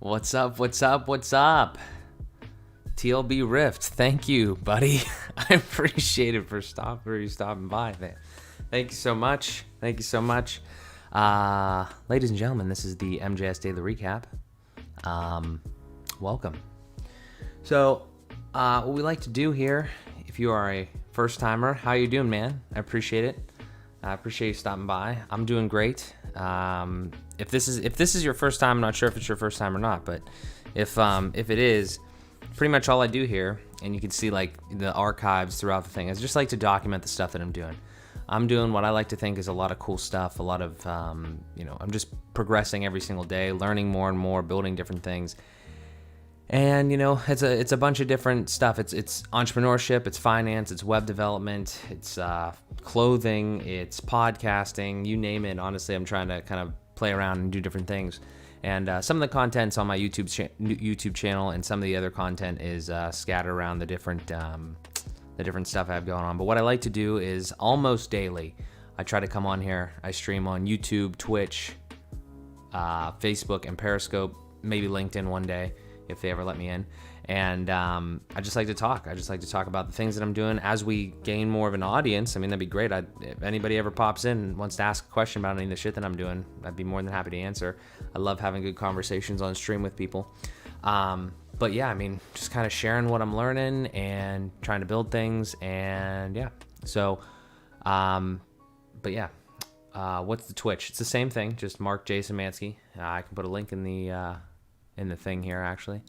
What's up? What's up? What's up? TLB Rift. Thank you, buddy. I appreciate it for you stopping by. Thank you so much. Thank you so much. Ladies and gentlemen, this is the MJS Daily Recap. Welcome. So, what we like to do here, if you are a first timer, how you doing, man? I appreciate it. I appreciate you stopping by. I'm doing great. If this is your first time, I'm not sure if it's your first time or not, but if it is, pretty much all I do here, and you can see like the archives throughout the thing, is just like to document the stuff that I'm doing. I'm doing what I like to think is a lot of cool stuff, a lot of, I'm just progressing every single day, learning more and more, building different things. And, it's a bunch of different stuff. It's entrepreneurship, it's finance, it's web development, it's clothing, it's podcasting, you name it. Honestly, I'm trying to kind of play around and do different things. And some of the content's on my YouTube channel, and some of the other content is scattered around the different stuff I have going on. But what I like to do is almost daily, I try to come on here. I stream on YouTube, Twitch, Facebook, and Periscope, maybe LinkedIn one day, if they ever let me in. And I just like to talk. I just like to talk about the things that I'm doing as we gain more of an audience. I mean, that'd be great. If anybody ever pops in and wants to ask a question about any of the shit that I'm doing, I'd be more than happy to answer. I love having good conversations on stream with people. But yeah, I mean, just kind of sharing what I'm learning and trying to build things. And yeah, so, but yeah, what's the Twitch? It's the same thing, just Mark Jason Mansky. I can put a link in the thing here, actually.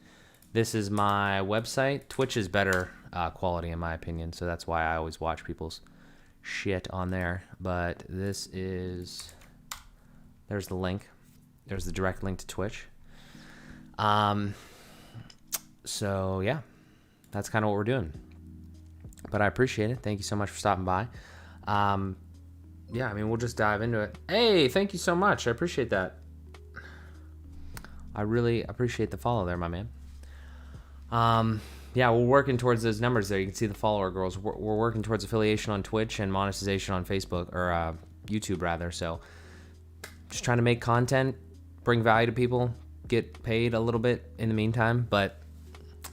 This is my website. Twitch is better quality in my opinion, so that's why I always watch people's shit on there. But there's the link. There's the direct link to Twitch. So yeah, that's kind of what we're doing. But I appreciate it. Thank you so much for stopping by. Yeah, I mean, we'll just dive into it. Hey, thank you so much. I appreciate that. I really appreciate the follow there, my man. Yeah, we're working towards those numbers there. You can see the follower girls. We're working towards affiliation on Twitch and monetization on Facebook, or YouTube rather. So just trying to make content, bring value to people, get paid a little bit in the meantime, but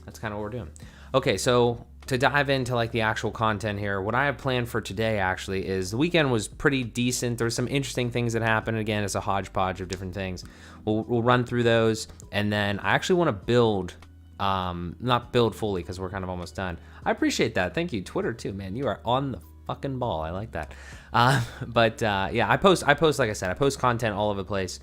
that's kind of what we're doing. Okay, so to dive into like the actual content here, what I have planned for today actually is the weekend was pretty decent. There's some interesting things that happened. Again, it's a hodgepodge of different things. We'll run through those, and then I actually want to build, not build fully because we're kind of almost done. I appreciate that. Thank you, Twitter too, man. You are on the fucking ball. I like that. But yeah, I post. Like I said, I post content all over the place.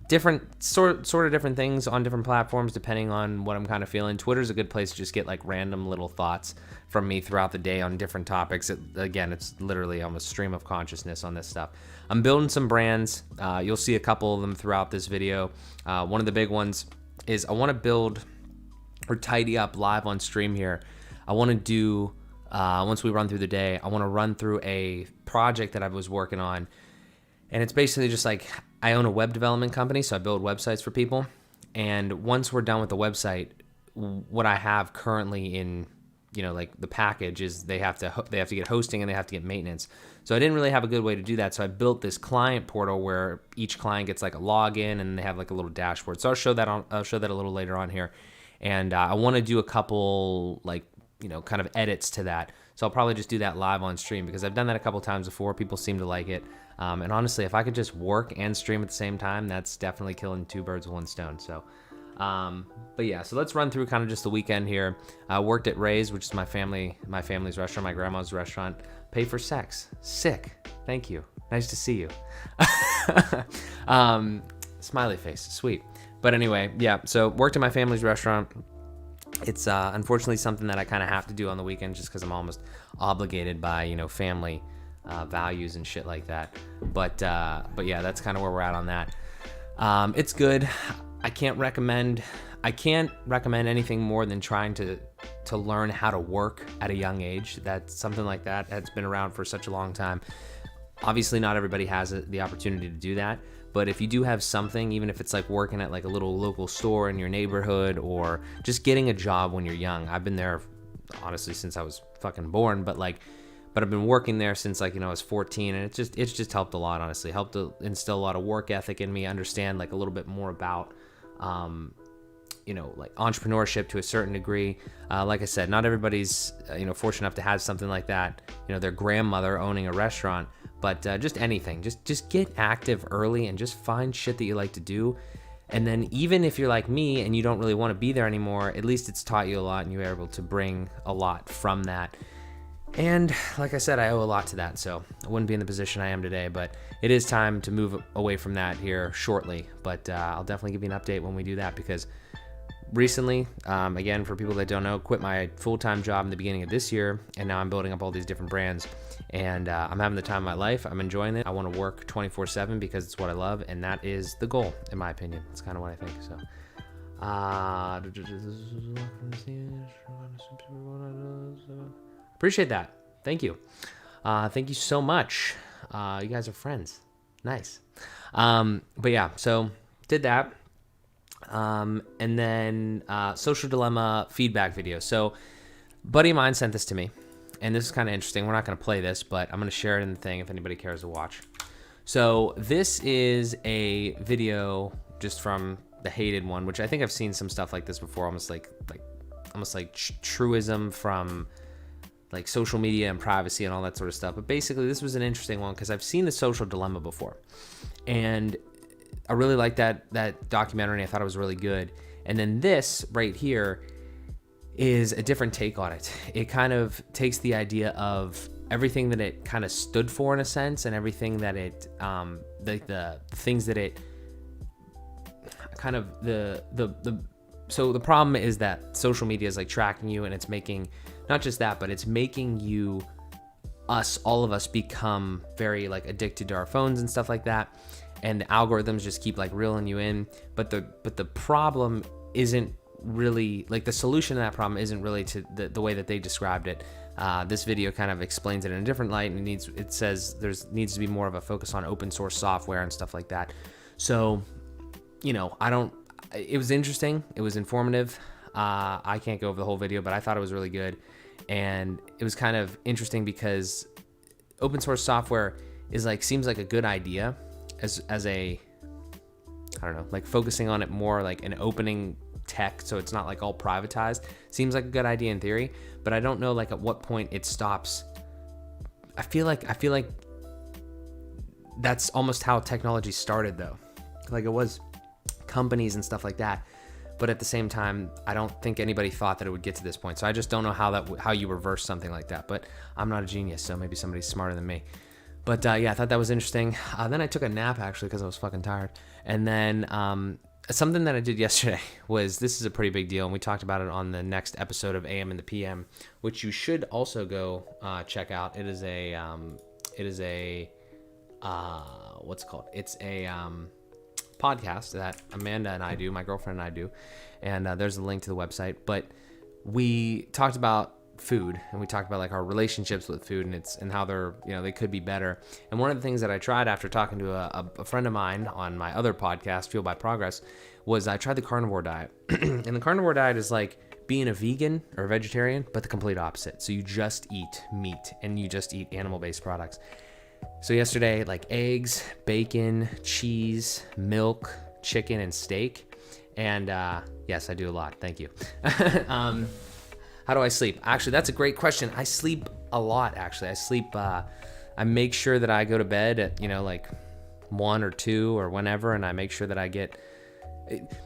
Different sort of different things on different platforms depending on what I'm kind of feeling. Twitter's a good place to just get like random little thoughts from me throughout the day on different topics. It's literally almost stream of consciousness on this stuff. I'm building some brands. You'll see a couple of them throughout this video. One of the big ones is I want to build or tidy up live on stream here. I want to do, once we run through the day, I want to run through a project that I was working on. And it's basically just like, I own a web development company, so I build websites for people. And once we're done with the website, what I have currently in, like the package is they have to get hosting and they have to get maintenance. So I didn't really have a good way to do that. So I built this client portal where each client gets like a login and they have like a little dashboard. So I'll show that a little later on here. And I want to do a couple like, kind of edits to that. So I'll probably just do that live on stream because I've done that a couple times before. People seem to like it. And honestly, if I could just work and stream at the same time, that's definitely killing two birds with one stone. So, but yeah, so let's run through kind of just the weekend here. I worked at Ray's, which is my family's restaurant, my grandma's restaurant. Pay for sex. Sick. Thank you. Nice to see you. Smiley face. Sweet. But anyway, yeah, so worked at my family's restaurant. It's unfortunately something that I kind of have to do on the weekend just because I'm almost obligated by, family values and shit like that. But yeah, that's kind of where we're at on that. It's good. I can't recommend anything more than trying to learn how to work at a young age. That's something like that that's been around for such a long time. Obviously, not everybody has the opportunity to do that. But if you do have something, even if it's like working at like a little local store in your neighborhood or just getting a job when you're young. I've been there, honestly, since I was fucking born. But I've been working there since I was 14, and it's just helped a lot, honestly. Helped to instill a lot of work ethic in me, understand like a little bit more about like entrepreneurship to a certain degree. Like I said, not everybody's, fortunate enough to have something like that, their grandmother owning a restaurant, but just anything, just get active early and just find shit that you like to do. And then even if you're like me and you don't really want to be there anymore, at least it's taught you a lot and you're able to bring a lot from that. And like I said, I owe a lot to that, so I wouldn't be in the position I am today, but it is time to move away from that here shortly. But I'll definitely give you an update when we do that, because recently, again, for people that don't know, quit my full-time job in the beginning of this year, and now I'm building up all these different brands, and I'm having the time of my life. I'm enjoying it. I want to work 24/7 because it's what I love, and that is the goal, in my opinion. That's kind of what I think. So, appreciate that. Thank you. Thank you so much. You guys are friends. Nice. But yeah, so did that. And then social dilemma feedback video. So buddy of mine sent this to me, and this is kind of interesting. We're not going to play this, but I'm going to share it in the thing if anybody cares to watch. So this is a video just from the hated one, which I think I've seen some stuff like this before, almost like truism from like social media and privacy and all that sort of stuff. But basically this was an interesting one because I've seen the social dilemma before, and I really liked that documentary. I thought it was really good. And then this right here is a different take on it. It kind of takes the idea of everything that it kind of stood for in a sense, and everything that it, the things that it kind of, so the problem is that social media is like tracking you, and it's making, not just that, but it's making you, all of us become very like addicted to our phones and stuff like that. And the algorithms just keep like reeling you in. But the problem isn't really, like the solution to that problem isn't really to the way that they described it. This video kind of explains it in a different light, and it says needs to be more of a focus on open source software and stuff like that. So, it was interesting. It was informative. I can't go over the whole video, but I thought it was really good. And it was kind of interesting because open source software seems like a good idea as a, I don't know, like focusing on it more like an opening tech, so it's not like all privatized. Seems like a good idea in theory, but I don't know like at what point it stops. I feel like that's almost how technology started though. Like it was companies and stuff like that. But at the same time, I don't think anybody thought that it would get to this point. So I just don't know how you reverse something like that. But I'm not a genius, so maybe somebody's smarter than me. But yeah, I thought that was interesting. Then I took a nap actually because I was fucking tired. And then something that I did yesterday was, this is a pretty big deal, and we talked about it on the next episode of AM and the PM, which you should also go check out. It is a what's it called? It's a podcast that Amanda and I do, my girlfriend and I do, and there's a link to the website. But we talked about food, and we talked about like our relationships with food, and how they're, they could be better. And one of the things that I tried after talking to a friend of mine on my other podcast, Fueled by Progress, was I tried the Carnivore Diet. And the Carnivore Diet is like being a vegan or a vegetarian, but the complete opposite. So you just eat meat and you just eat animal-based products. So yesterday, like eggs, bacon, cheese, milk, chicken, and steak. And yes, I do a lot. Thank you. How do I sleep? Actually, that's a great question. I sleep a lot, actually. I make sure that I go to bed at, like 1 or 2 or whenever, and I make sure that I get...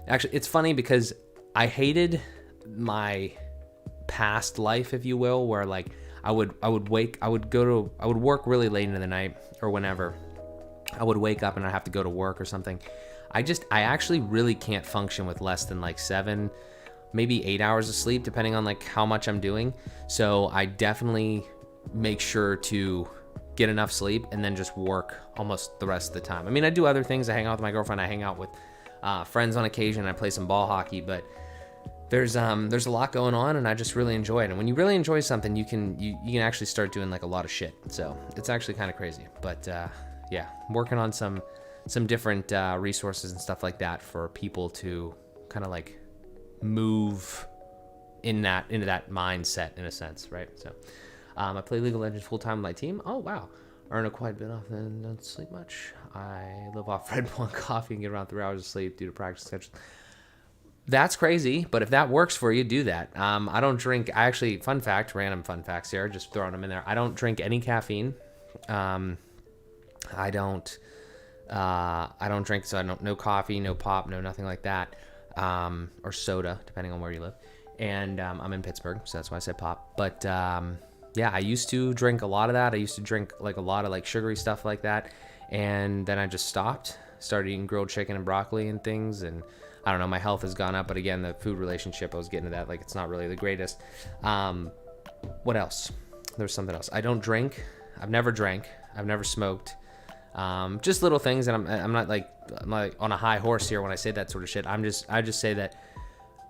Actually, it's funny because I hated my past life, if you will, where like I would work really late into the night or whenever. I would wake up and I'd have to go to work or something. I actually really can't function with less than like 7, maybe 8 hours of sleep, depending on like how much I'm doing. So I definitely make sure to get enough sleep and then just work almost the rest of the time. I mean, I do other things. I hang out with my girlfriend. I hang out with friends on occasion. I play some ball hockey, but there's a lot going on, and I just really enjoy it. And when you really enjoy something, you can actually start doing like a lot of shit. So it's actually kind of crazy. But yeah, I'm working on some different resources and stuff like that for people to kind of like move into that mindset in a sense, right? So I play League of Legends full time with my team. Oh wow, earn a quite bit off and don't sleep much. I live off Red Bull and coffee and get around 3 hours of sleep due to practice schedule. that's crazy, but if that works for you, do that. I don't drink. I actually, random fun facts here, just throwing them in there. I don't drink any caffeine. I don't drink, so I don't, no coffee, no pop, no nothing like that, or soda, depending on where you live. And I'm in Pittsburgh, so that's why I said pop. But yeah, I used to drink a lot of that. I used to drink like a lot of like sugary stuff like that, and then I just stopped. Started eating grilled chicken and broccoli and things, and I don't know, my health has gone up, but again, the food relationship, I was getting to that, like, it's not really the greatest. What else? There's something else. I don't drink. I've never drank. I've never smoked. Just little things, and I'm not like on a high horse here when I say that sort of shit. I just say that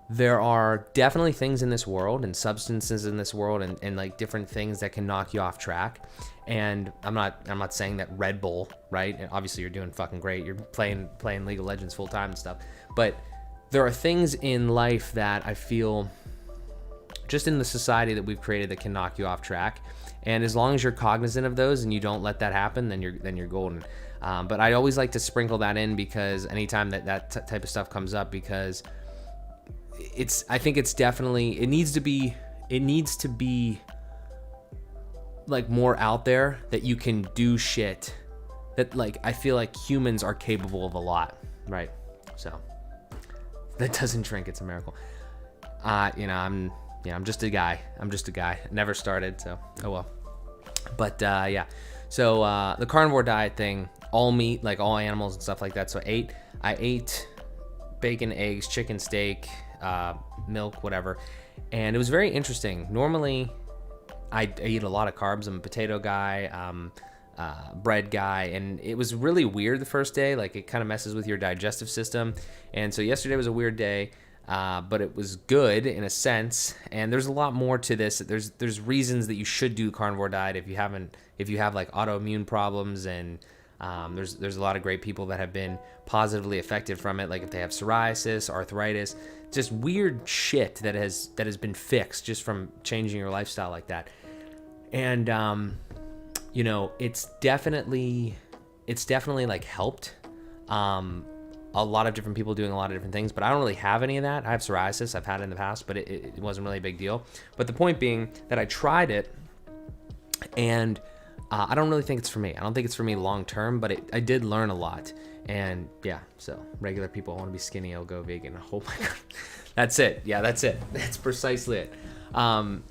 there are definitely things in this world and substances in this world and like different things that can knock you off track. And I'm not saying that Red Bull, right? And obviously you're doing fucking great. You're playing League of Legends full time and stuff. But there are things in life that I feel just in the society that we've created that can knock you off track. And as long as you're cognizant of those and you don't let that happen, then you're golden. But I always like to sprinkle that in because anytime that type of stuff comes up, because I think it's definitely, it needs to be like more out there that you can do shit that, like, I feel like humans are capable of a lot, right? So that doesn't drink, it's a miracle. I'm just a guy. Never started, so oh well. But yeah, so the carnivore diet thing, all meat, like all animals and stuff like that. So I ate bacon, eggs, chicken, steak, milk, whatever, and it was very interesting. Normally I eat a lot of carbs. I'm a potato guy, bread guy, and it was really weird the first day. Like, it kind of messes with your digestive system. And so yesterday was a weird day, but it was good in a sense. And there's a lot more to this. There's reasons that you should do carnivore diet if you have like autoimmune problems, and there's a lot of great people that have been positively affected from it. Like if they have psoriasis, arthritis, just weird shit that has been fixed just from changing your lifestyle like that. And it's definitely like helped. A lot of different people doing a lot of different things, but I don't really have any of that. I have psoriasis. I've had it in the past, but it wasn't really a big deal. But the point being that I tried it, and I don't really think it's for me. I don't think it's for me long term, but I did learn a lot. And yeah, so regular people want to be skinny, I'll go vegan. Oh my God. That's it. Yeah, that's it. That's precisely it. I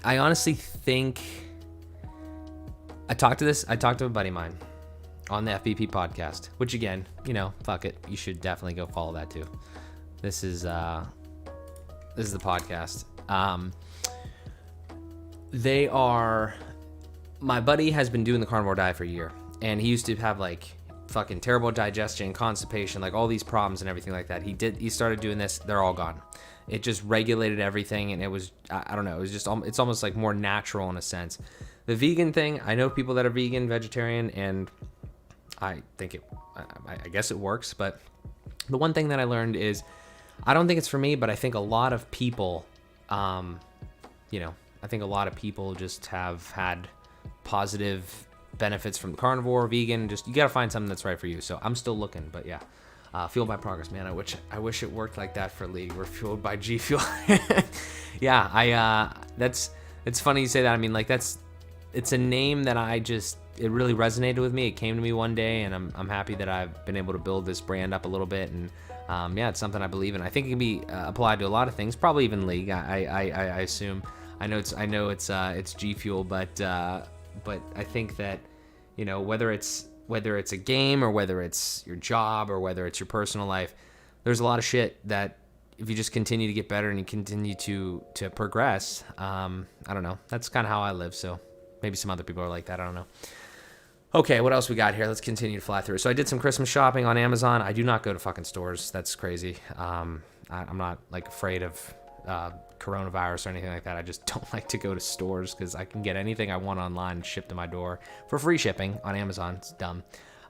honestly think I talked to a buddy of mine on the FBP podcast, which again, fuck it. You should definitely go follow that too. This is the podcast. My buddy has been doing the carnivore diet for a year, and he used to have like fucking terrible digestion, constipation, like all these problems and everything like that. He started doing this, they're all gone. It just regulated everything, and it was, I don't know, it's almost like more natural in a sense. The vegan thing, I know people that are vegan, vegetarian, and I think I guess it works, but the one thing that I learned is, I don't think it's for me, but I think a lot of people, I think a lot of people just have had positive benefits from carnivore, vegan. Just, you gotta find something that's right for you. So I'm still looking, but yeah, fueled by progress, man. I wish it worked like that for League. We're fueled by G Fuel. Yeah, it's funny you say that. I mean, like, it's a name that it really resonated with me. It came to me one day, and I'm happy that I've been able to build this brand up a little bit. And yeah, it's something I believe in. I think it can be applied to a lot of things, probably even League. I assume. I know it's G Fuel, but I think that, whether it's a game or whether it's your job or whether it's your personal life, there's a lot of shit that if you just continue to get better and you continue to progress, I don't know. That's kind of how I live. So maybe some other people are like that. I don't know. Okay, what else we got here? Let's continue to fly through. So I did some Christmas shopping on Amazon. I do not go to fucking stores. That's crazy. I'm not like afraid of coronavirus or anything like that. I just don't like to go to stores because I can get anything I want online and shipped to my door for free shipping on Amazon. It's dumb.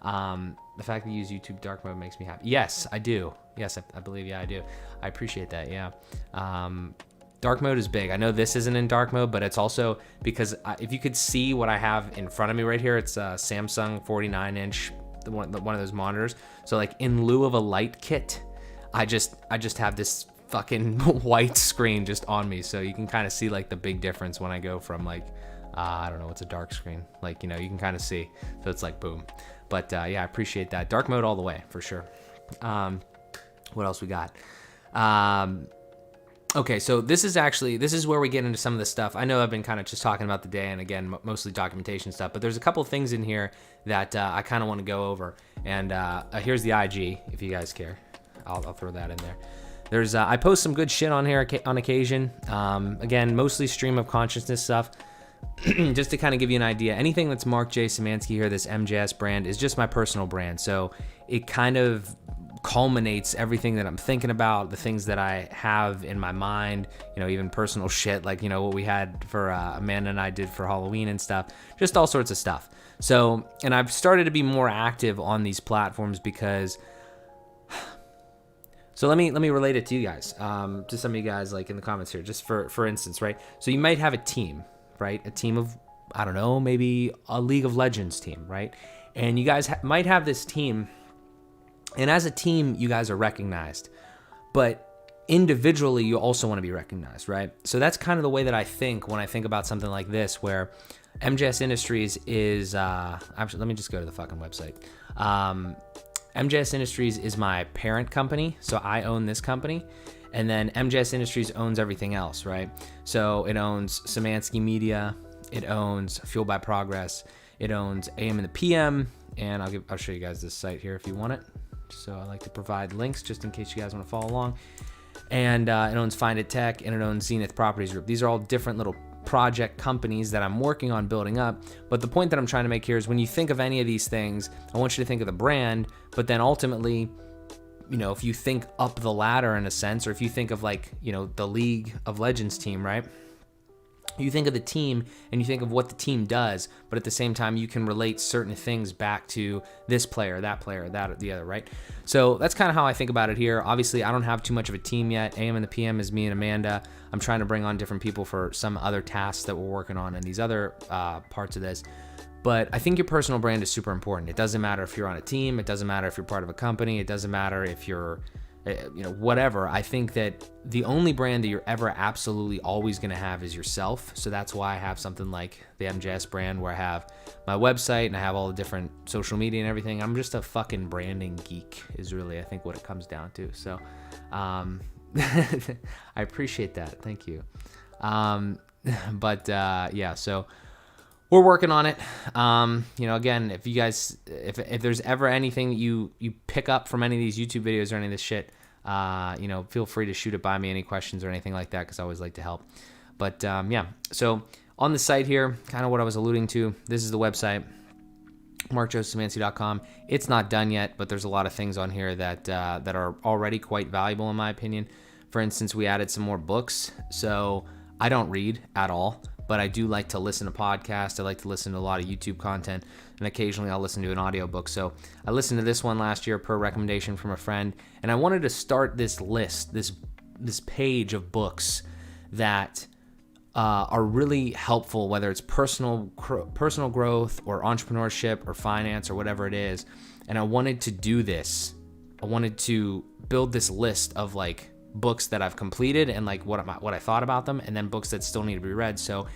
The fact that you use YouTube dark mode makes me happy. Yes, I do. Yes, I believe, yeah, I do. I appreciate that, yeah. Dark mode is big. I know this isn't in dark mode, but it's also because if you could see what I have in front of me right here, it's a Samsung 49-inch one of those monitors. So like in lieu of a light kit, I just have this fucking white screen just on me, so you can kind of see like the big difference when I go from like I don't know, it's a dark screen, like, you know, you can kind of see, so it's like boom. But yeah, I appreciate that. Dark mode all the way for sure. What else we got? Okay, so this is where we get into some of the stuff. I know I've been kind of just talking about the day, and again, mostly documentation stuff, but there's a couple of things in here that I kind of want to go over. And here's the IG, if you guys care. I'll throw that in there. There's I post some good shit on here on occasion. Again, mostly stream of consciousness stuff. Just to kind of give you an idea, anything that's Mark J. Szymanski here, this MJS brand, is just my personal brand. So it kind of culminates everything that I'm thinking about, the things that I have in my mind, you know, even personal shit, like, you know, what we had for Amanda and I did for Halloween and stuff, just all sorts of stuff. So, and I've started to be more active on these platforms because, so let me relate it to you guys, to some of you guys, like in the comments here, just for instance, right? So you might have a team, right? A team of, I don't know, maybe a League of Legends team, right? And you guys might have this team, and as a team, you guys are recognized, but individually, you also want to be recognized, right? So that's kind of the way that I think when I think about something like this, where MJS Industries is, actually, let me just go to the fucking website. MJS Industries is my parent company, so I own this company, and then MJS Industries owns everything else, right? So it owns Szymanski Media, it owns Fueled by Progress, it owns AM and the PM, and I'll show you guys this site here if you want it. So I like to provide links just in case you guys want to follow along. And it owns FindIT Tech, and it owns Zenith Properties Group. These are all different little project companies that I'm working on building up. But the point that I'm trying to make here is when you think of any of these things, I want you to think of the brand, but then ultimately, you know, if you think up the ladder in a sense, or if you think of like, you know, the League of Legends team, right? You think of the team and you think of what the team does, but at the same time, you can relate certain things back to this player, that or the other, right? So that's kind of how I think about it here. Obviously, I don't have too much of a team yet. AM and the PM is me and Amanda. I'm trying to bring on different people for some other tasks that we're working on in these other parts of this. But I think your personal brand is super important. It doesn't matter if you're on a team. It doesn't matter if you're part of a company. It doesn't matter if you're, you know, whatever. I think that the only brand that you're ever absolutely always going to have is yourself. So that's why I have something like the MJS brand, where I have my website and I have all the different social media and everything. I'm just a fucking branding geek is really, I think, what it comes down to. So I appreciate that. Thank you. Yeah, so we're working on it. You know, again, if you guys, if there's ever anything that you pick up from any of these YouTube videos or any of this shit, you know, feel free to shoot it by me, any questions or anything like that, because I always like to help. But yeah, so on the site here, kind of what I was alluding to, this is the website, markjosemansky.com. It's not done yet, but there's a lot of things on here that are already quite valuable in my opinion. For instance, we added some more books. So I don't read at all, but I do like to listen to podcasts. I like to listen to a lot of YouTube content, and occasionally I'll listen to an audiobook. So I listened to this one last year per recommendation from a friend, and I wanted to start this list, this page of books that are really helpful, whether it's personal growth or entrepreneurship or finance or whatever it is. And I wanted to do this. I wanted to build this list of like books that I've completed and like what I thought about them, and then books that still need to be read. So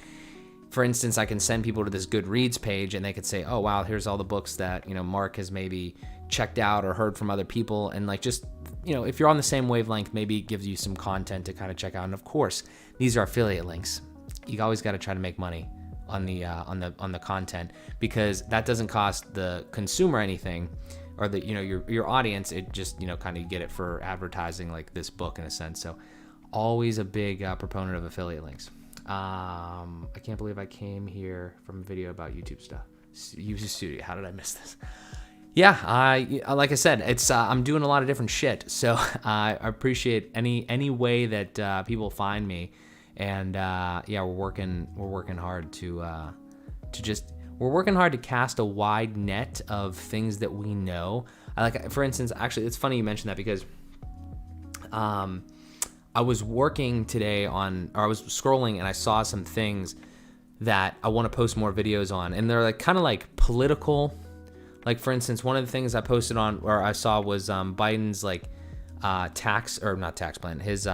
for instance, I can send people to this Goodreads page and they could say, oh wow, here's all the books that, you know, Mark has maybe checked out or heard from other people. And like, just, you know, if you're on the same wavelength, maybe it gives you some content to kind of check out. And of course, these are affiliate links. You always got to try to make money on the content, because that doesn't cost the consumer anything, or the, you know, your audience. It just, you know, kind of get it for advertising, like this book in a sense. So always a big proponent of affiliate links. I can't believe I came here from a video about YouTube stuff. YouTube Studio. How did I miss this? Yeah, like I said, it's I'm doing a lot of different shit. So I appreciate any way that people find me. And yeah, we're working hard we're working hard to cast a wide net of things that we know. For instance, actually, it's funny you mentioned that, because I was working today I was scrolling and I saw some things that I want to post more videos on, and they're like kind of like political, Like, for instance, one of the things I posted on, or I saw, was Biden's like not tax plan, his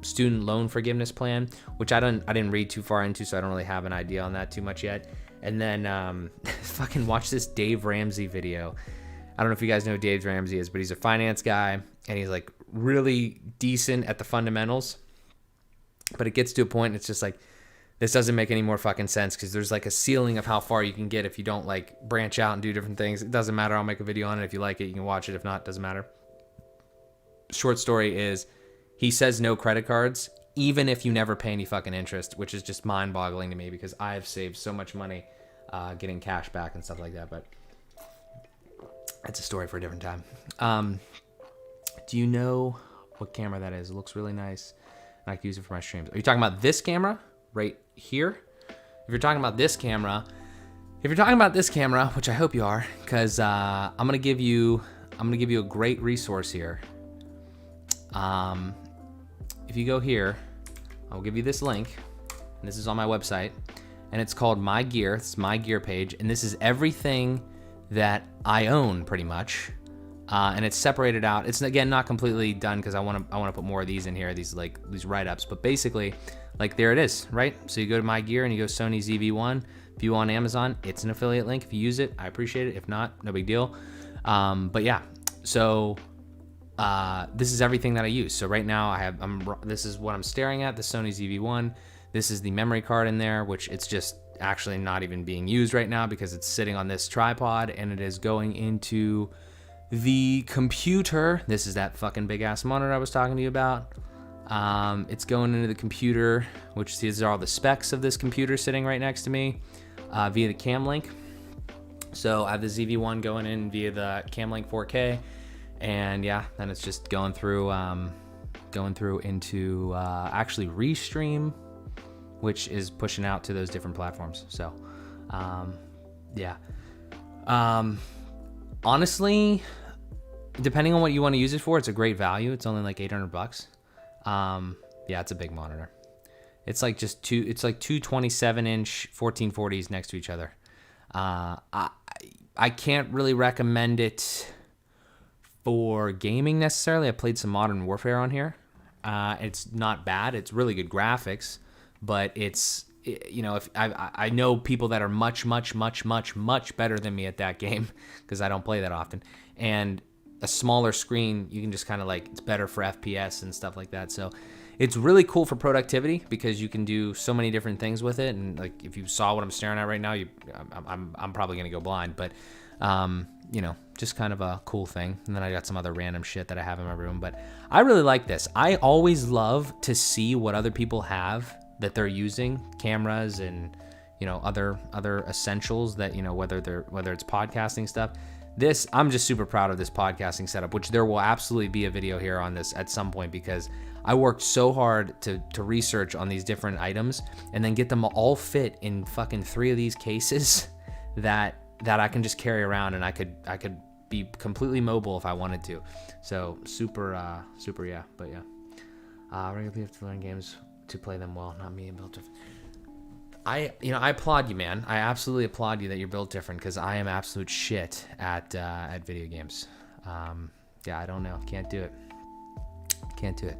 student loan forgiveness plan, which I didn't read too far into, so I don't really have an idea on that too much yet. And then fucking watch this Dave Ramsey video. I don't know if you guys know who Dave Ramsey is, but he's a finance guy, and he's like really decent at the fundamentals. But it gets to a point, it's just like, this doesn't make any more fucking sense, because there's like a ceiling of how far you can get if you don't like branch out and do different things. It doesn't matter. I'll make a video on it. If you like it, you can watch it. If not, it doesn't matter. Short story is, he says no credit cards, even if you never pay any fucking interest, which is just mind-boggling to me, because I've saved so much money getting cash back and stuff like that. But that's a story for a different time. Do you know what camera that is? It looks really nice, and I can use it for my streams. Are you talking about this camera right here? If you're talking about this camera, which I hope you are, because I'm gonna give you a great resource here. If you go here, I'll give you this link, and this is on my website, and it's called My Gear. It's my gear page, and this is everything that I own pretty much, and it's separated out. It's again not completely done, because I want to put more of these in here, these write-ups. But basically, like, there it is, right? So you go to My Gear and you go Sony ZV-1. If you on Amazon, it's an affiliate link. If you use it, I appreciate it. If not, no big deal. But yeah, so this is everything that I use. So right now this is what I'm staring at, the Sony ZV-1. This is the memory card in there, which it's just actually not even being used right now, because it's sitting on this tripod, and it is going into the computer. This is that fucking big ass monitor I was talking to you about. It's going into the computer, which these are all the specs of this computer sitting right next to me, via the Cam Link. So I have the ZV-1 going in via the Cam Link 4K, and yeah, then it's just going through into actually Restream, which is pushing out to those different platforms. So yeah, honestly, depending on what you want to use it for, it's a great value. It's only like $800. Yeah, it's a big monitor. It's like two 27-inch 1440s next to each other. I can't really recommend it for gaming necessarily. I played some Modern Warfare on here. It's not bad. It's really good graphics, but if I know people that are much better than me at that game, because I don't play that often, and a smaller screen, you can just kind of like, it's better for FPS and stuff like that. So it's really cool for productivity, because you can do so many different things with it. And like, if you saw what I'm staring at right now, I'm probably gonna go blind, but just kind of a cool thing. And then I got some other random shit that I have in my room, but I really like this. I always love to see what other people have that they're using, cameras and other essentials that whether it's podcasting stuff. I'm just super proud of this podcasting setup, which there will absolutely be a video here on this at some point, because I worked so hard to research on these different items and then get them all fit in fucking 3 of these cases that I can just carry around, and I could be completely mobile if I wanted to. So super yeah. But yeah, regularly have to learn games to play them well, not me, built different. I applaud you, man. I absolutely applaud you that you're built different, because I am absolute shit at video games. Yeah, I don't know. Can't do it.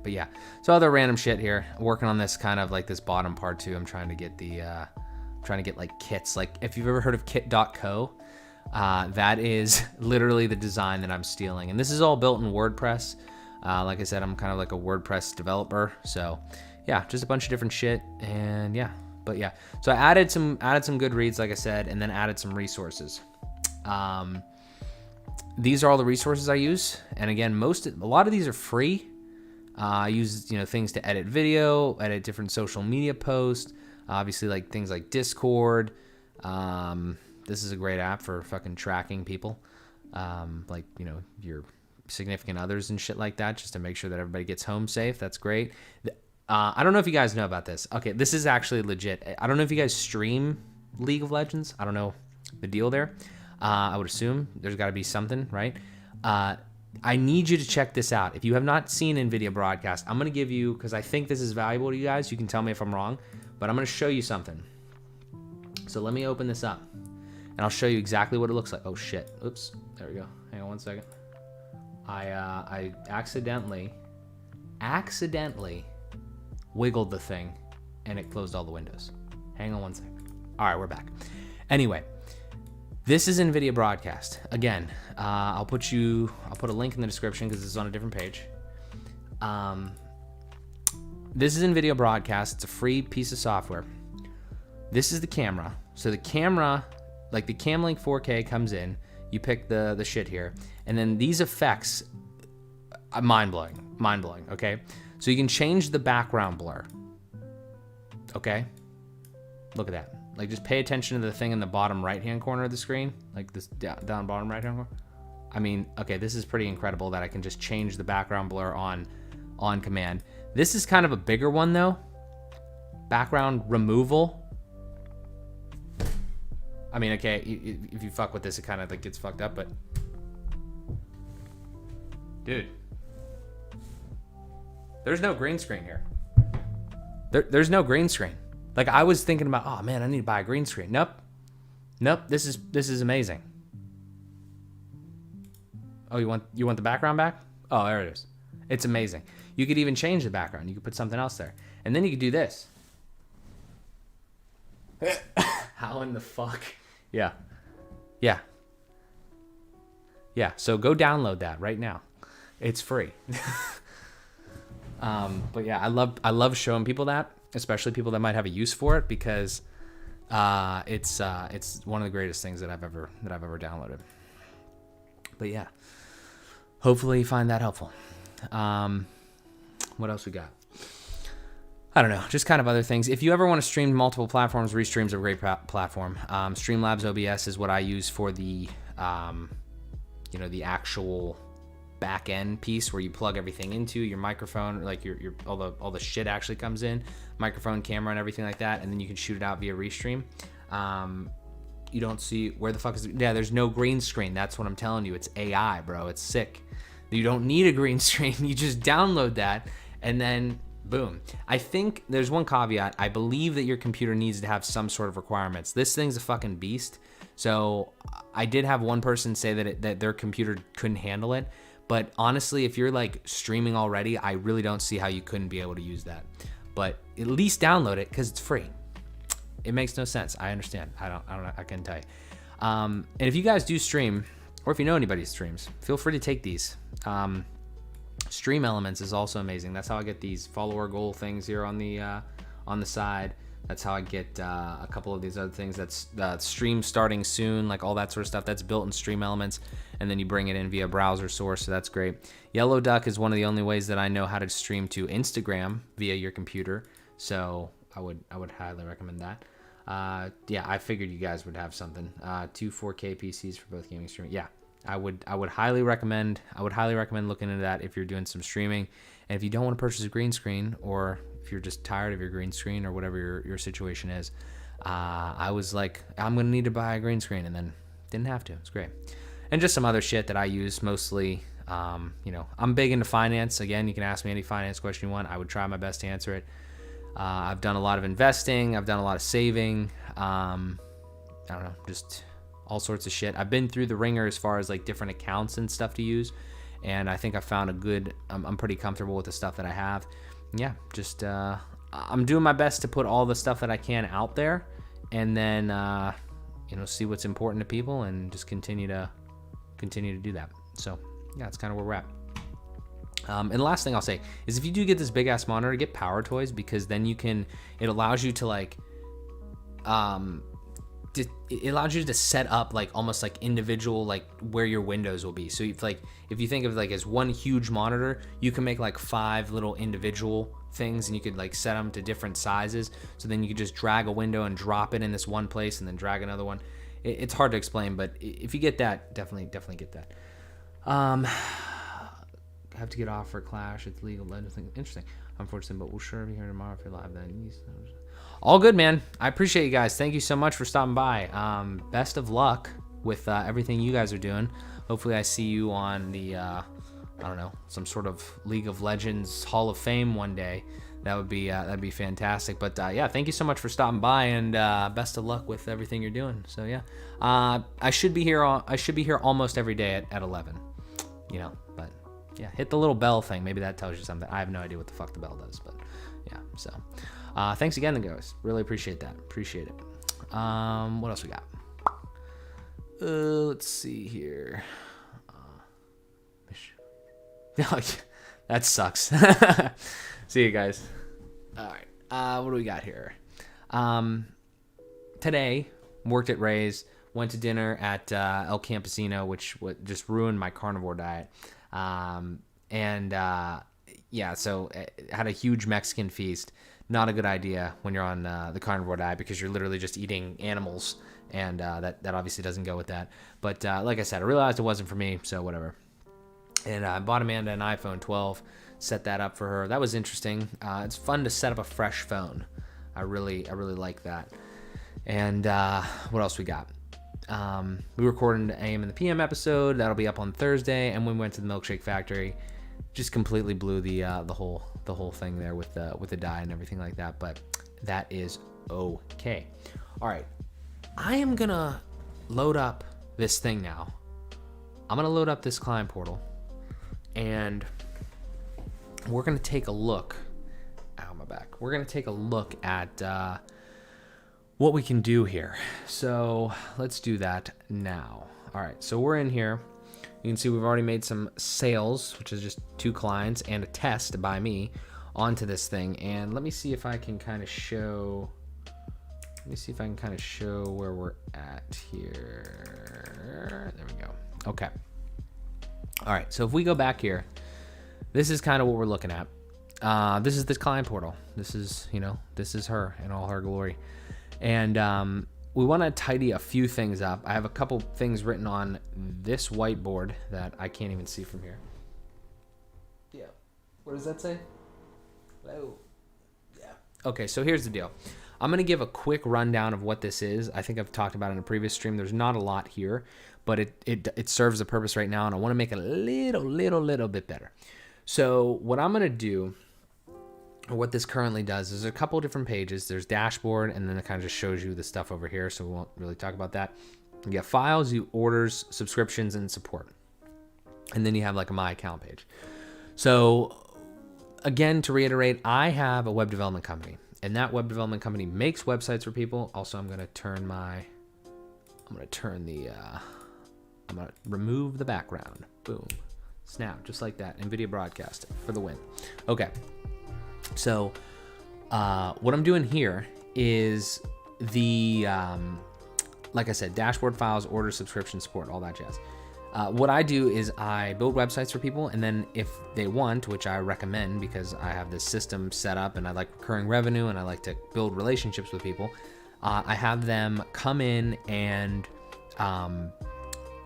But yeah, so other random shit here. I'm working on this kind of like this bottom part too. I'm trying to get like kits. Like, if you've ever heard of kit.co, that is literally the design that I'm stealing. And this is all built in WordPress. Like I said, I'm kind of like a WordPress developer. So yeah, just a bunch of different shit. And yeah. But yeah, so I added some good reads, like I said, and then added some resources. These are all the resources I use, and again, a lot of these are free. I use things to edit video, edit different social media posts. Obviously, like things like Discord. This is a great app for fucking tracking people, like your significant others and shit like that, just to make sure that everybody gets home safe. That's great. I don't know if you guys know about this. Okay, this is actually legit. I don't know if you guys stream League of Legends. I don't know the deal there. I would assume there's got to be something, right? I need you to check this out. If you have not seen Nvidia Broadcast, I'm going to give you, because I think this is valuable to you guys. You can tell me if I'm wrong, but I'm going to show you something. So let me open this up. and I'll show you exactly what it looks like. Oh shit, oops, there we go. Hang on one second. I accidentally wiggled the thing and it closed all the windows. Hang on one second. All right, we're back. Anyway, this is Nvidia Broadcast. Again, I'll put a link in the description because it's on a different page. This is Nvidia Broadcast. It's a free piece of software. This is the camera. So the camera, like the Camlink 4K comes in, you pick the shit here, and then these effects, mind-blowing, okay? So you can change the background blur, okay? Look at that. Like, just pay attention to the thing in the bottom right-hand corner of the screen, like this down bottom right-hand corner. I mean, okay, this is pretty incredible that I can just change the background blur on command. This is kind of a bigger one, though. Background removal. I mean, okay, if you fuck with this, it kind of like gets fucked up, but dude, there's no green screen here. There's no green screen. Like, I was thinking about, oh man, I need to buy a green screen. Nope. This is amazing. Oh, you want the background back? Oh, there it is. It's amazing. You could even change the background. You could put something else there, and then you could do this. How in the fuck? Yeah. So go download that right now. It's free. But yeah, I love showing people that, especially people that might have a use for it, because it's one of the greatest things that I've ever downloaded. But yeah, hopefully you find that helpful. What else we got? I don't know, just kind of other things. If you ever want to stream multiple platforms, Restream's a great platform. Streamlabs OBS is what I use for the, the actual back end piece where you plug everything into your microphone, like your all the shit actually comes in, microphone, camera, and everything like that, and then you can shoot it out via Restream. You don't see where the fuck is? Yeah, there's no green screen. That's what I'm telling you. It's AI, bro. It's sick. You don't need a green screen. You just download that, and then boom. I think there's one caveat. I believe that your computer needs to have some sort of requirements. This thing's a fucking beast. So I did have one person say that their computer couldn't handle it. But honestly, if you're like streaming already, I really don't see how you couldn't be able to use that. But at least download it because it's free. It makes no sense. I understand. I don't know. I couldn't tell you. And if you guys do stream, or if you know anybody who streams, feel free to take these. Stream Elements is also amazing. That's how I get these follower goal things here on the side. That's how I get a couple of these other things. That's stream starting soon, like all that sort of stuff. That's built in Stream Elements, and then you bring it in via browser source, so that's great. Yellow Duck is one of the only ways that I know how to stream to Instagram via your computer, so I would highly recommend that. Yeah, I figured you guys would have something. 2 4K PCs for both gaming streaming. Yeah. I would highly recommend looking into that if you're doing some streaming. And if you don't want to purchase a green screen, or if you're just tired of your green screen, or whatever your situation is, I was like, I'm gonna need to buy a green screen, and then didn't have to. It's great. And just some other shit that I use mostly. I'm big into finance. Again, you can ask me any finance question you want. I would try my best to answer it. I've done a lot of investing. I've done a lot of saving. I don't know, just all sorts of shit. I've been through the ringer as far as like different accounts and stuff to use, and I think I found a good, I'm pretty comfortable with the stuff that I have. Yeah, just I'm doing my best to put all the stuff that I can out there, and then see what's important to people, and just continue to do that. So yeah, that's kind of where we're at. And the last thing I'll say is, if you do get this big ass monitor, get Power Toys, because then it allows you to like it allows you to set up like almost like individual, like where your windows will be. So if you think of like as one huge monitor, you can make like 5 little individual things, and you could like set them to different sizes. So then you could just drag a window and drop it in this one place, and then drag another one. It's hard to explain, but if you get that, definitely get that. Have to get off for Clash. It's legal. Interesting. Unfortunately, but we'll sure be here tomorrow if you're live then. All good, man. I appreciate you guys. Thank you so much for stopping by. Best of luck with everything you guys are doing. Hopefully I see you on the, some sort of League of Legends Hall of Fame one day. that'd be fantastic. But yeah, thank you so much for stopping by, and best of luck with everything you're doing. So yeah, I should be here almost every day at 11. But yeah, hit the little bell thing. Maybe that tells you something. I have no idea what the fuck the bell does, but yeah. So thanks again, guys. Really appreciate that. Appreciate it. What else we got? Let's see here. That sucks. See you guys. All right. What do we got here? Today, worked at Ray's, went to dinner at El Campesino, which just ruined my carnivore diet. Yeah, so had a huge Mexican feast. Not a good idea when you're on the carnivore diet because you're literally just eating animals, and that obviously doesn't go with that. But like I said, I realized it wasn't for me, so whatever. And I bought Amanda an iPhone 12, set that up for her. That was interesting. It's fun to set up a fresh phone. I really like that. And what else we got? We recorded an AM and the PM episode. That'll be up on Thursday. And we went to the Milkshake Factory. Just completely blew the whole thing there with the diet and everything like that. But that is okay. All right, I am gonna load up this thing now. I'm gonna load up this client portal, and we're gonna take a look. Ow, my back. We're gonna take a look at what we can do here. So let's do that now. All right, so we're in here. You can see we've already made some sales, which is just 2 clients and a test by me onto this thing. And let me see if I can kind of show. Let me see if I can kind of show where we're at here. There we go. Okay. All right. So if we go back here, this is kind of what we're looking at. This is this client portal. This is, this is her in all her glory. And we want to tidy a few things up. I have a couple things written on this whiteboard that I can't even see from here. Yeah. What does that say? Hello. Yeah. Okay, so here's the deal. I'm going to give a quick rundown of what this is. I think I've talked about it in a previous stream. There's not a lot here, but it serves a purpose right now, and I want to make it a little bit better. So what I'm going to do, or what this currently does, is a couple different pages. There's dashboard, and then it kind of just shows you the stuff over here, so we won't really talk about that. You get files, you orders, subscriptions, and support. And then you have like a My Account page. So again, to reiterate, I have a web development company, and that web development company makes websites for people. Also, I'm going to remove the background. Boom. Snap, just like that. Nvidia Broadcast for the win. Okay. So what I'm doing here is the, like I said, dashboard, files, order, subscription, support, all that jazz. What I do is I build websites for people, and then if they want, which I recommend because I have this system set up and I like recurring revenue and I like to build relationships with people, I have them come in and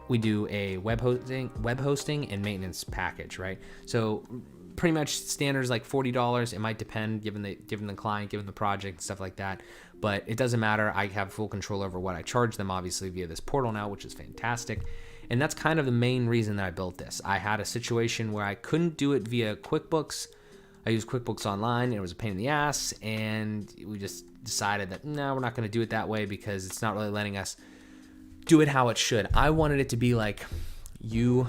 we do a web hosting and maintenance package, right? So pretty much standards like $40. It might depend given the client, given the project, and stuff like that. But it doesn't matter. I have full control over what I charge them, obviously, via this portal now, which is fantastic. And that's kind of the main reason that I built this. I had a situation where I couldn't do it via QuickBooks. I used QuickBooks Online, and it was a pain in the ass. And we just decided that, no, we're not going to do it that way because it's not really letting us do it how it should. I wanted it to be like, you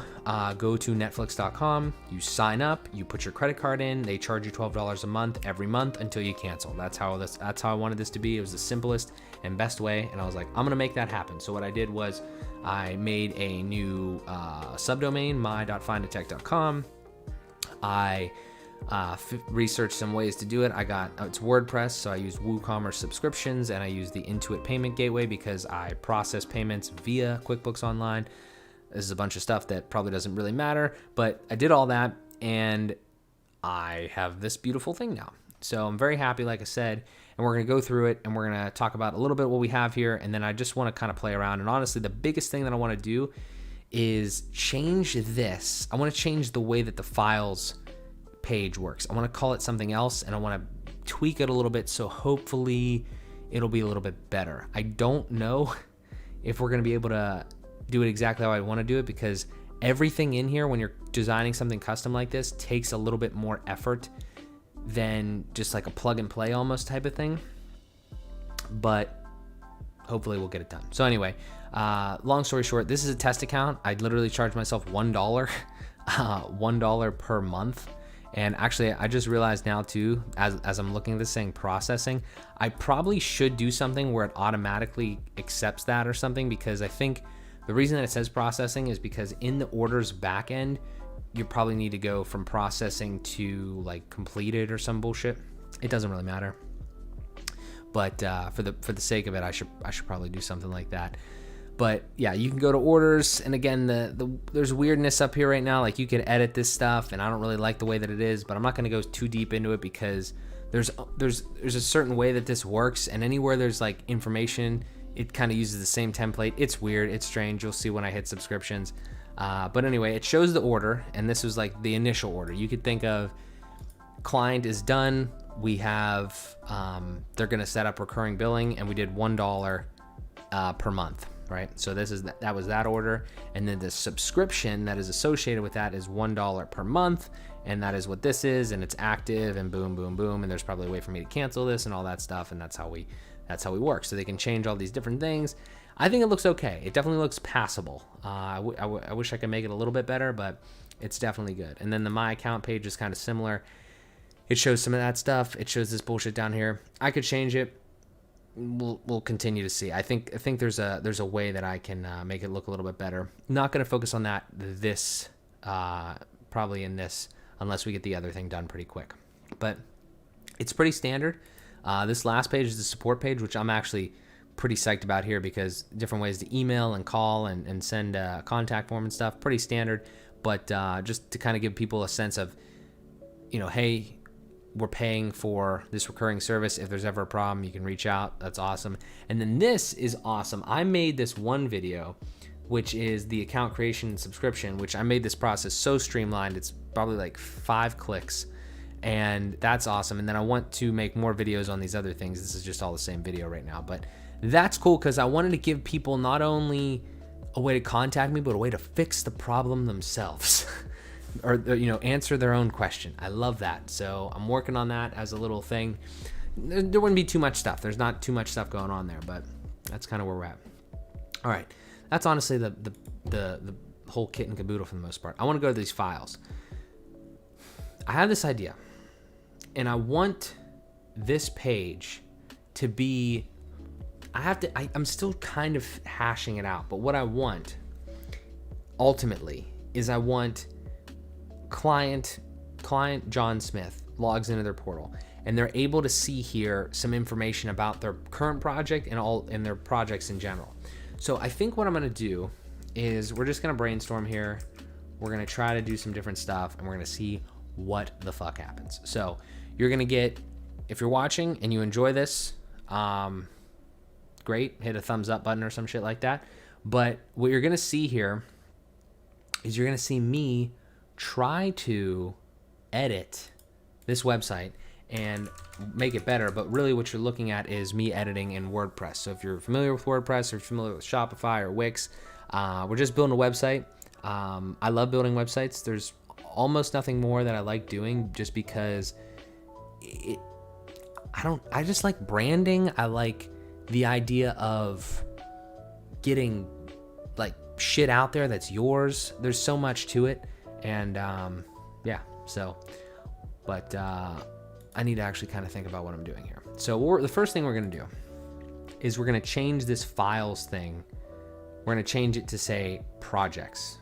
go to netflix.com, you sign up, you put your credit card in, they charge you $12 a month every month until you cancel. That's how I wanted this to be. It was the simplest and best way, and I was like, I'm gonna make that happen. So what I did was I made a new subdomain, my.finditech.com. I researched some ways to do it. It's WordPress, so I used WooCommerce subscriptions, and I used the Intuit payment gateway because I process payments via QuickBooks Online. This is a bunch of stuff that probably doesn't really matter, but I did all that, and I have this beautiful thing now. So I'm very happy, like I said, and we're going to go through it, and we're going to talk about a little bit what we have here, and then I just want to kind of play around. And honestly, the biggest thing that I want to do is change this. I want to change the way that the files page works. I want to call it something else, and I want to tweak it a little bit, so hopefully it'll be a little bit better. I don't know if we're going to be able to do it exactly how I want to do it, because everything in here, when you're designing something custom like this, takes a little bit more effort than just like a plug and play almost type of thing. But hopefully we'll get it done. So anyway, long story short, this is a test account. I literally charged myself $1, $1 per month. And actually, I just realized now too, as I'm looking at this saying processing, I probably should do something where it automatically accepts that or something, because I think the reason that it says processing is because in the orders backend, you probably need to go from processing to like completed or some bullshit. It doesn't really matter. But for the sake of it, I should probably do something like that. But yeah, you can go to orders, and again, there's weirdness up here right now. Like you can edit this stuff, and I don't really like the way that it is. But I'm not going to go too deep into it because there's a certain way that this works, and anywhere there's like information, it kind of uses the same template. It's weird, it's strange. You'll see when I hit subscriptions. But anyway, it shows the order, and this was like the initial order. You could think of client is done. We have they're going to set up recurring billing, and we did $1 per month. Right, so that was that order, and then the subscription that is associated with that is $1 per month, and that is what this is, and it's active, and boom, boom, boom, and there's probably a way for me to cancel this and all that stuff, and that's how we work. So they can change all these different things. I think it looks okay. It definitely looks passable. I wish I could make it a little bit better, but it's definitely good. And then the My Account page is kind of similar. It shows some of that stuff. It shows this bullshit down here. I could change it. We'll continue to see. I think there's a way that I can make it look a little bit better. Not going to focus on that probably in this, unless we get the other thing done pretty quick. But it's pretty standard. This last page is the support page, which I'm actually pretty psyched about here, because different ways to email and call and send a contact form and stuff. Pretty standard, but just to kind of give people a sense of, hey, we're paying for this recurring service. If there's ever a problem, you can reach out. That's awesome. And then this is awesome. I made this one video, which is the account creation and subscription, which I made this process so streamlined. It's probably like 5 clicks, and that's awesome. And then I want to make more videos on these other things. This is just all the same video right now, but that's cool because I wanted to give people not only a way to contact me, but a way to fix the problem themselves. Or answer their own question. I love that. So I'm working on that as a little thing. There wouldn't be too much stuff. There's not too much stuff going on there, but that's kind of where we're at. All right, that's honestly the whole kit and caboodle for the most part. I want to go to these files. I have this idea, and I want this page to be. I'm still kind of hashing it out, but what I want ultimately is I want client John Smith logs into their portal, and they're able to see here some information about their current project and their projects in general. So I think what I'm going to do is we're just going to brainstorm here. We're going to try to do some different stuff, and we're going to see what the fuck happens. So you're going to get, if you're watching and you enjoy this, great, hit a thumbs up button or some shit like that. But what you're going to see here is you're going to see me try to edit this website and make it better, but really what you're looking at is me editing in WordPress. So if you're familiar with WordPress or familiar with Shopify or Wix, we're just building a website. I love building websites. There's almost nothing more that I like doing, just because I just like branding. I like the idea of getting like shit out there that's yours. There's so much to it. And but I need to actually kind of think about what I'm doing here. So the first thing we're going to do is we're going to change this files thing. We're going to change it to say projects,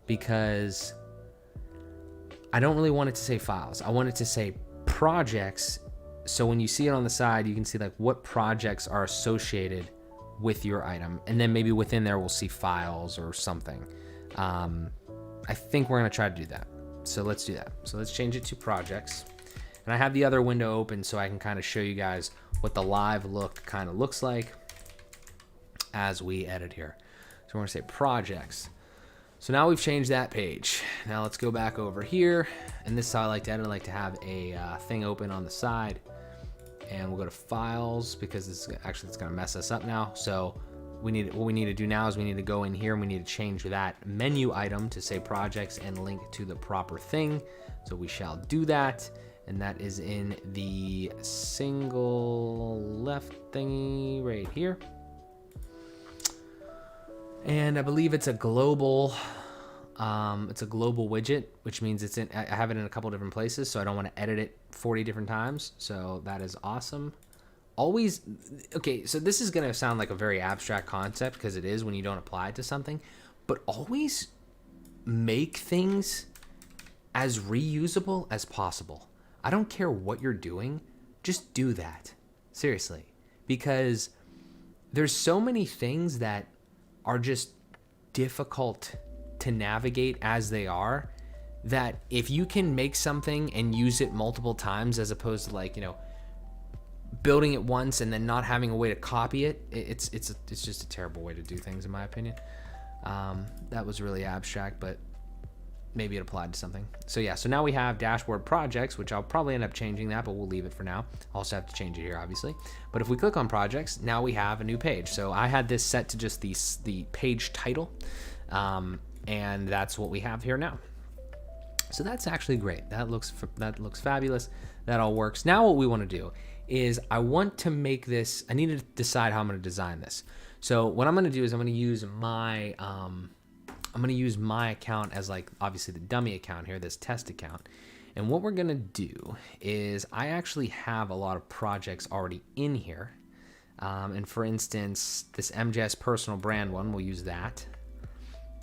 because I don't really want it to say files. I want it to say projects. So when you see it on the side, you can see like what projects are associated with your item. And then maybe within there, we'll see files or something. I think we're going to try to do that. So let's do that. So let's change it to projects. And I have the other window open so I can kind of show you guys what the live look kind of looks like as we edit here. So we're going to say projects. So now we've changed that page. Now let's go back over here. And this is how I like to edit. I like to have a thing open on the side. And we'll go to files, because it's going to mess us up now. So what we need to do now is we need to go in here and we need to change that menu item to say projects and link to the proper thing. So we shall do that. And that is in the single left thingy right here. And I believe it's a global widget, which means I have it in a couple different places, so I don't want to edit it 40 different times. So that is awesome. Always, okay, so this is going to sound like a very abstract concept because it is when you don't apply it to something, but always make things as reusable as possible. I don't care what you're doing, just do that. Seriously. Because there's so many things that are just difficult to navigate as they are, that if you can make something and use it multiple times as opposed to, like, you know, building it once and then not having a way to copy it, it's just a terrible way to do things, in my opinion. That was really abstract, but maybe it applied to something. So yeah, so now we have dashboard projects, which I'll probably end up changing that, but we'll leave it for now. I'll also have to change it here, obviously. But if we click on projects, now we have a new page. So I had this set to just the page title, and that's what we have here now. So that's actually great. That looks fabulous. That all works. Now what we want to do is I want to make this, I need to decide how I'm going to design this. So what I'm going to do is I'm going to use my account as, like, obviously the dummy account here, this test account. And what we're going to do is I actually have a lot of projects already in here. And for instance, this MJS personal brand one, we'll use that.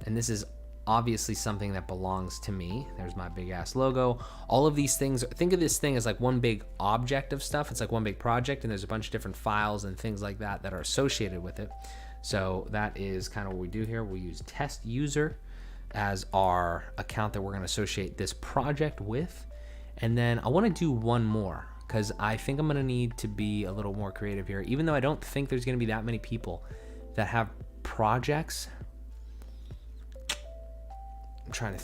And this is obviously something that belongs to me. There's my big ass logo. All of these things, think of this thing as like one big object of stuff. It's like one big project, and there's a bunch of different files and things like that that are associated with it. So that is kind of what we do here. We'll use test user as our account that we're going to associate this project with. And then I want to do one more because I think I'm going to need to be a little more creative here, even though I don't think there's going to be that many people that have projects. I'm trying to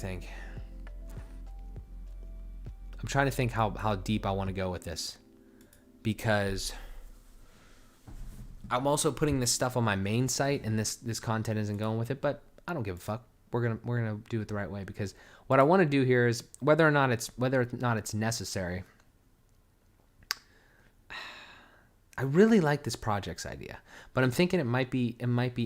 think how deep I want to go with this, because I'm also putting this stuff on my main site, and this content isn't going with it, but I don't give a fuck. We're gonna do it the right way, because what I want to do here is whether or not it's necessary. I really like this projects idea, but I'm thinking it might be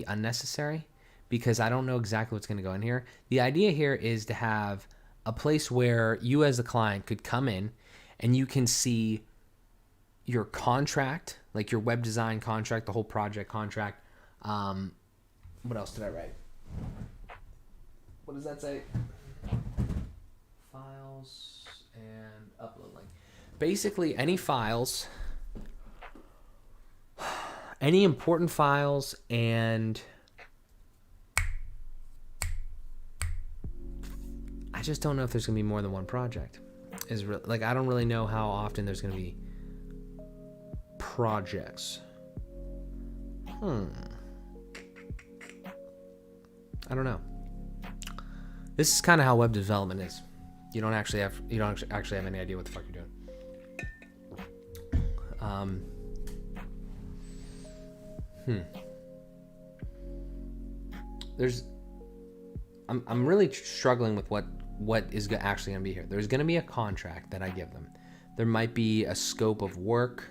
unnecessary, because I don't know exactly what's going to go in here. The idea here is to have a place where you as the client could come in and you can see your contract, like your web design contract, the whole project contract. What else did I write? What does that say? Files and upload link. Basically, any files, any important files, and I just don't know if there's going to be more than one project. I don't really know how often there's going to be projects. I don't know. This is kind of how web development is. You don't actually have any idea what the fuck you're doing. I'm really struggling with what is actually going to be here. There's going to be a contract that I give them. There might be a scope of work.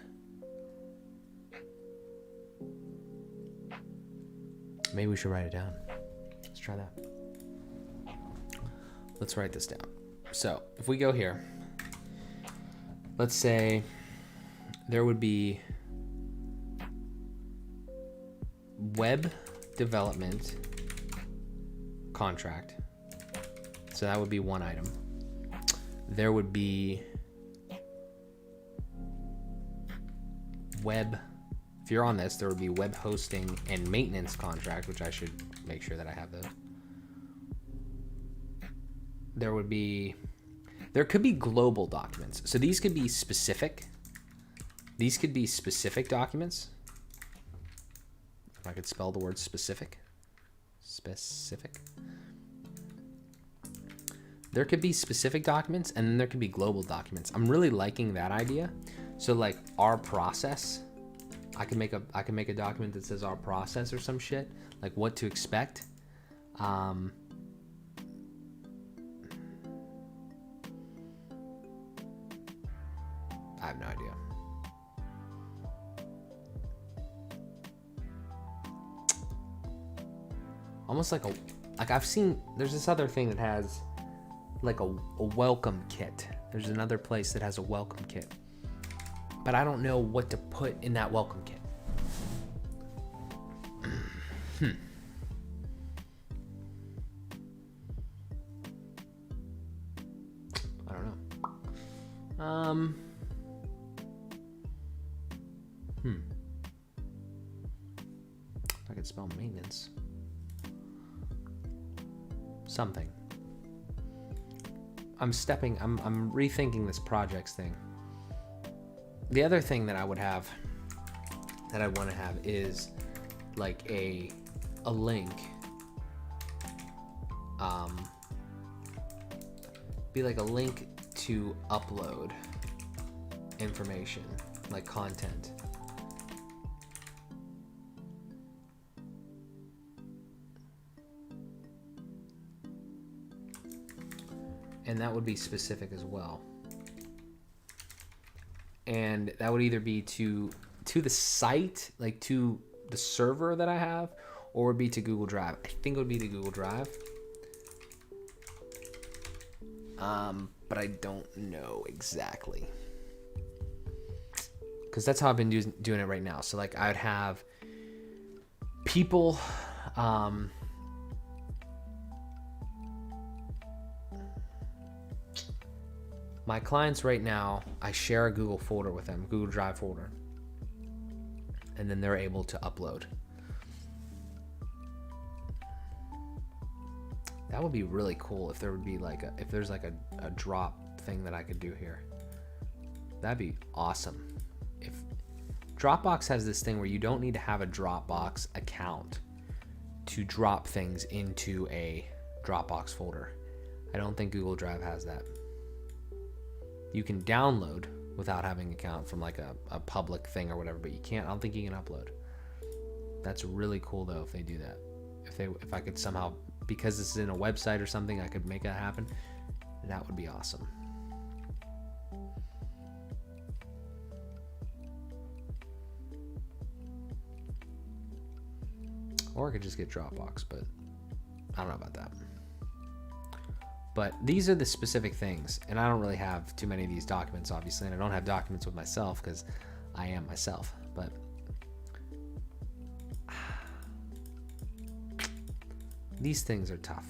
Maybe we should write it down. Let's try that. Let's write this down. So if we go here, let's say there would be web development contract. So that would be one item. There would be web, if you're on this, there would be web hosting and maintenance contract, which I should make sure that I have those. There could be global documents. So these could be specific. These could be specific documents. If I could spell the word specific. Specific. There could be specific documents, and then there could be global documents. I'm really liking that idea. So like our process I can make a document that says our process or some shit, like what to expect. I have no idea. Almost like I've seen, there's this other thing that has like a welcome kit. There's another place that has a welcome kit, but I don't know what to put in that welcome kit. I don't know. I could spell maintenance. Something. I'm rethinking this projects thing. The other thing that I would have, that I want to have, is like a link. Be like a link to upload information, like content. And that would be specific as well. And that would either be to the site, like to the server that I have, or would be to Google Drive. I think it would be to Google Drive. But I don't know exactly. Because that's how I've been doing it right now. So like I would have people, my clients right now, I share a Google folder with them, Google Drive folder. And then they're able to upload. That would be really cool if there would be like if there's like a drop thing that I could do here. That'd be awesome. If Dropbox has this thing where you don't need to have a Dropbox account to drop things into a Dropbox folder. I don't think Google Drive has that. You can download without having an account from like a public thing or whatever, but you can't, I don't think you can upload. That's really cool though if they do that. If I could somehow, because this is in a website or something, I could make that happen, that would be awesome. Or I could just get Dropbox, but I don't know about that. But these are the specific things, and I don't really have too many of these documents, obviously, and I don't have documents with myself because I am myself, but these things are tough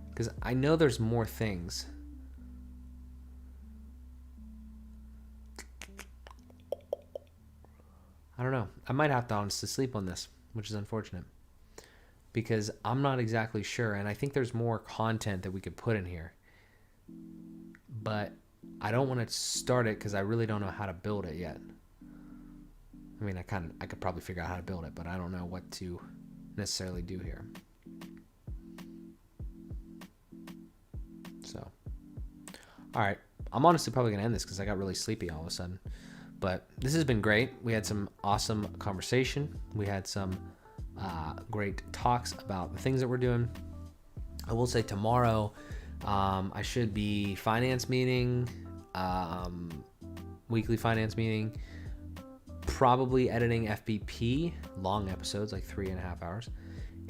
because I know there's more things. I don't know. I might have to honestly sleep on this, which is unfortunate. Because I'm not exactly sure, and I think there's more content that we could put in here. But I don't want to start it because I really don't know how to build it yet. I mean, I could probably figure out how to build it, but I don't know what to necessarily do here. So, all right. I'm honestly probably going to end this because I got really sleepy all of a sudden. But this has been great. We had some awesome conversation. We had some great talks about the things that we're doing. I will say tomorrow I should be finance meeting, weekly finance meeting, probably editing FBP, long episodes, like 3.5 hours,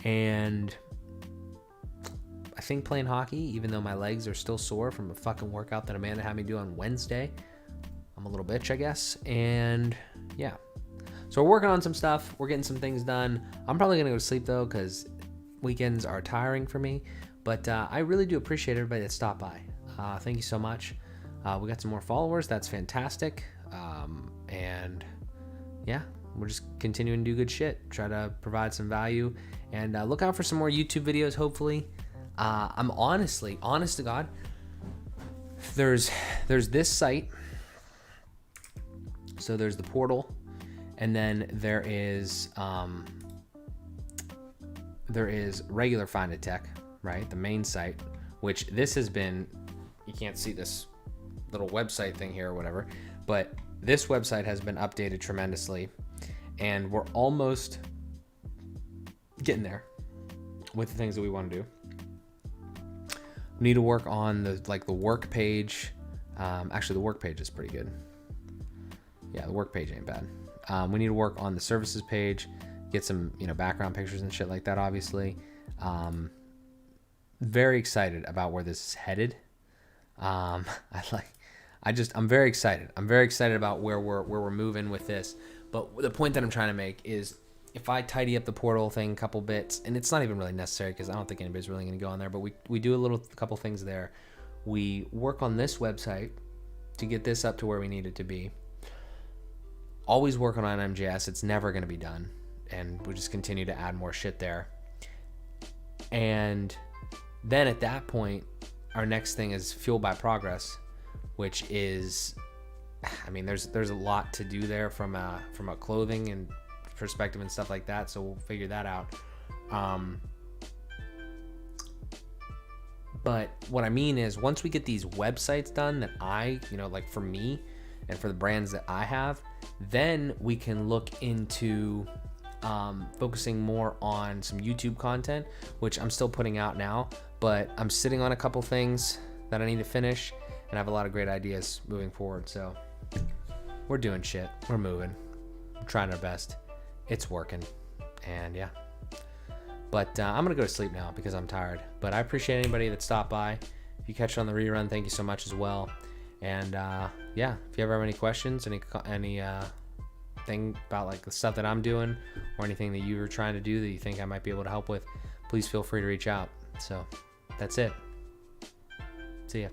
and I think playing hockey, even though my legs are still sore from a fucking workout that Amanda had me do on Wednesday. I'm a little bitch, I guess. And yeah. So we're working on some stuff. We're getting some things done. I'm probably going to go to sleep, though, because weekends are tiring for me. But I really do appreciate everybody that stopped by. Thank you so much. We got some more followers. That's fantastic. And yeah, we're just continuing to do good shit. Try to provide some value. And look out for some more YouTube videos, hopefully. I'm honest to God, there's this site. So there's the portal. And then there is regular FindIT Tech, right? The main site, which this has been, you can't see this little website thing here or whatever, but this website has been updated tremendously. and we're almost getting there with the things that we want to do. We need to work on the work page. Actually, the work page is pretty good. Yeah, the work page ain't bad. We need to work on the services page, get some, background pictures and shit like that, obviously. Very excited about where this is headed. I'm very excited. I'm very excited about where we're moving with this. But the point that I'm trying to make is, if I tidy up the portal thing a couple bits, and it's not even really necessary because I don't think anybody's really going to go on there, but we do a couple things there. We work on this website to get this up to where we need it to be. Always working on MJS. It's never going to be done. And we just continue to add more shit there. And then at that point, our next thing is Fueled by Progress, which is, there's a lot to do there from a clothing and perspective and stuff like that. So we'll figure that out. But what I mean is, once we get these websites done that like for me and for the brands that I have, then we can look into focusing more on some YouTube content, which I'm still putting out now, but I'm sitting on a couple things that I need to finish, and I have a lot of great ideas moving forward. So we're doing shit. We're moving. We're trying our best. It's working. And yeah. But I'm going to go to sleep now because I'm tired. But I appreciate anybody that stopped by. If you catch it on the rerun, thank you so much as well. And yeah, if you ever have any questions, any thing about like the stuff that I'm doing, or anything that you were trying to do that you think I might be able to help with, please feel free to reach out. So that's it. See ya.